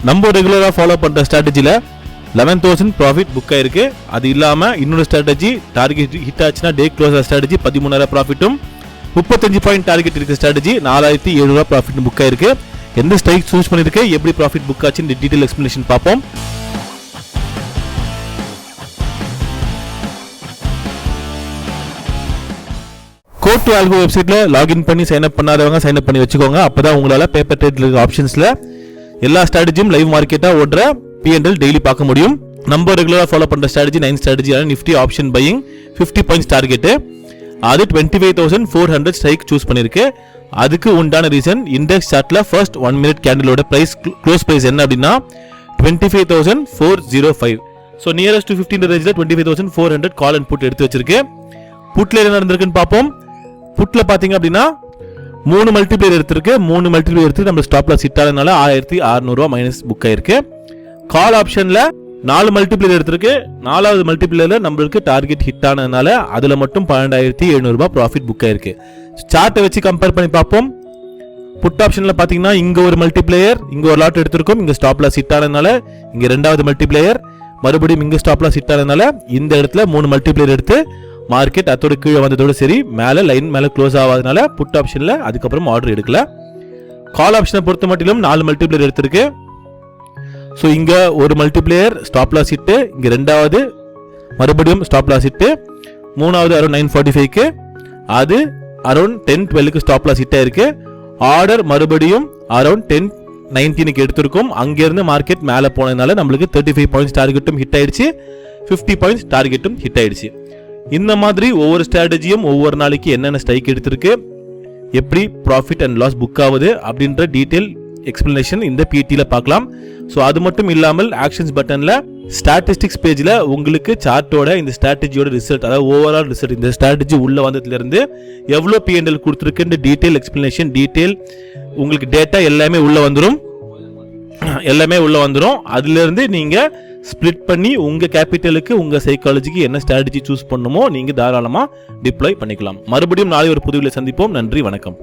நம்ம ரெகுலராக ஃபாலோ பண்ணுற ஸ்ட்ராட்டஜியில் 11,000 ப்ராஃபிட் புக் ஆயிருக்கு. அது இல்லாமல் இன்னொரு ஸ்ட்ராட்டஜி டார்கெட் ஹிட் ஆச்சுன்னா டே க்ளோசர் ஸ்ட்ராட்டஜி 13,000 ப்ராஃபிட்டும் 35 பாயிண்ட் டார்கெட் இருக்க ஸ்ட்ராட்டஜி 4,700 ப்ராஃபிட் புக் ஆயிருக்கு. எந்த ஸ்ட்ரைக் சூஸ் பண்ணிருக்கு, எப்படி ப்ராஃபிட் புக் ஆச்சுன்னு டீட்டெயில் எக்ஸ்பிளனேஷன் பார்ப்போம். கோட் டு ஆல்கோ வெப்சைட்ல லாகின் பண்ணி சைன் அப் பண்ணாதவங்க சைன் அப் பண்ணி வச்சுக்கோங்க. அப்பதான் உங்களால பேப்பர் ட்ரேட்ல இருக்க ஆப்ஷன்ஸ்ல எல்லா ஸ்ட்ராட்டஜியும் லைவ் மார்க்கெட்டா ஓடுற P&L டெய்லி பார்க்க முடியும். நம்ம ரெகுலரா ஃபாலோ பண்ற strategy 9 strategy Nifty option buying 50 points target. அது 25,400 ஸ்ட்ரைக் சூஸ் பண்ணிருக்கு. அதுக்கு உண்டான ரீசன் இண்டெக்ஸ் சார்ட்ல ஃபர்ஸ்ட் 1 மினிட் கேண்டிலோட பிரைஸ் க்ளோஸ் பிரைஸ் என்ன அப்படின்னா 25,405. ஸோ நியரஸ்ட் டு 15 ரேஞ்சில் 25,400 கால் அண்ட் புட் எடுத்து வச்சிருக்கு. புட்ல என்ன நடந்திருக்குன்னு பார்ப்போம். புட்ல பாத்தீங்க அப்படின்னா 3 மல்டிப்ளேயர் எடுத்திருக்கு. 3 மல்டிப்ளேயர் எடுத்து நம்ம ஸ்டாப் லாஸ் ஹிட் ஆனதுனால 1,600 மைனஸ் புக் ஆயிருக்கு. கால் ஆப்ஷன்ல 4 மல்டிப்ளேயர் எடுத்திருக்கு. 4வது மல்டிப்ளேயர்ல நம்மளுக்கு டார்கெட் ஹிட் ஆனதுனால அதுல மட்டும் 12,700 ப்ராஃபிட் புக் ஆயிருக்கு. சார்ட்டை வச்சு கம்பேர் பண்ணி பார்ப்போம். புட் ஆப்ஷன்ல பாத்தீங்கன்னா இங்க ஒரு மல்டிப்ளேயர், இங்க ஒரு லாட் எடுத்திருக்கும். இங்க ஸ்டாப் லாஸ் ஹிட் ஆனதுனால இங்க 2வது மல்டிப்ளேயர், மறுபடியும் இங்க ஸ்டாப் லாஸ் ஹிட் ஆனதுனால இந்த இடத்துல 3 மல்டிப்ளேயர் எடுத்து மார்க்கெட் அதோட கீழே வந்ததோட சரி மேலே லைன் மேலே க்ளோஸ் ஆகாதனால புட் ஆப்ஷனில் அதுக்கப்புறம் ஆர்டர் எடுக்கல. கால் ஆப்ஷனை பொறுத்த மட்டிலும் 4 மல்டிப்ளேயர் எடுத்திருக்கு. ஸோ இங்கே ஒரு மல்டிப்ளேயர் ஸ்டாப் லாஸ் ஹிட்டு, இங்கே 2வது மறுபடியும் ஸ்டாப் லாஸ் ஹிட்டு, 3வது அரௌண்ட் 945க்கு, அது அரௌண்ட் 1012க்கு ஸ்டாப் லாஸ் ஹிட் ஆயிருக்கு. ஆர்டர் மறுபடியும் அரௌண்ட் 1019க்கு எடுத்திருக்கும். அங்கேருந்து மார்க்கெட் மேலே போனதுனால நம்மளுக்கு 35 பாயிண்ட்ஸ் டார்கெட்டும் ஹிட் ஆயிடுச்சு, 50 பாயிண்ட்ஸ் டார்கெட்டும் ஹிட் ஆயிடுச்சு. இந்த மாதிரி ஒவ்வொரு ஸ்ட்ராட்டஜியும் ஒவ்வொரு நாளைக்கு என்னென்ன ஸ்ட்ரைக் எடுத்திருக்கு, எப்படி ப்ராஃபிட் அண்ட் லாஸ் புக் ஆகுது அப்படின்ற டீட்டெயில் எக்ஸ்பிளனேஷன் இந்த பிடில பார்க்கலாம். ஸோ அது மட்டும் இல்லாமல் ஆக்ஷன்ஸ் பட்டன்ல ஸ்டாட்டிஸ்டிக்ஸ் பேஜில் உங்களுக்கு சார்ட்டோட இந்த ஸ்ட்ராட்டஜியோட ரிசல்ட், அதாவது ஓவரால் ரிசல்ட், இந்த ஸ்ட்ராட்டஜி உள்ள வந்ததுலேருந்து எவ்வளோ P&L கொடுத்துருக்குன்ற டீட்டெயில் எக்ஸ்பிளனேஷன், டீட்டெயில் உங்களுக்கு டேட்டா எல்லாமே உள்ள வந்துடும். அதுலேருந்து நீங்கள் ஸ்ப்ளிட் பண்ணி உங்கள் கேபிட்டலுக்கு உங்கள் சைக்காலஜிக்கு என்ன ஸ்ட்ராட்டஜி சூஸ் பண்ணுமோ நீங்கள் தாராளமாக டிப்ளாய் பண்ணிக்கலாம். மறுபடியும் நாளை ஒரு புது வீடியோவில் சந்திப்போம். நன்றி, வணக்கம்.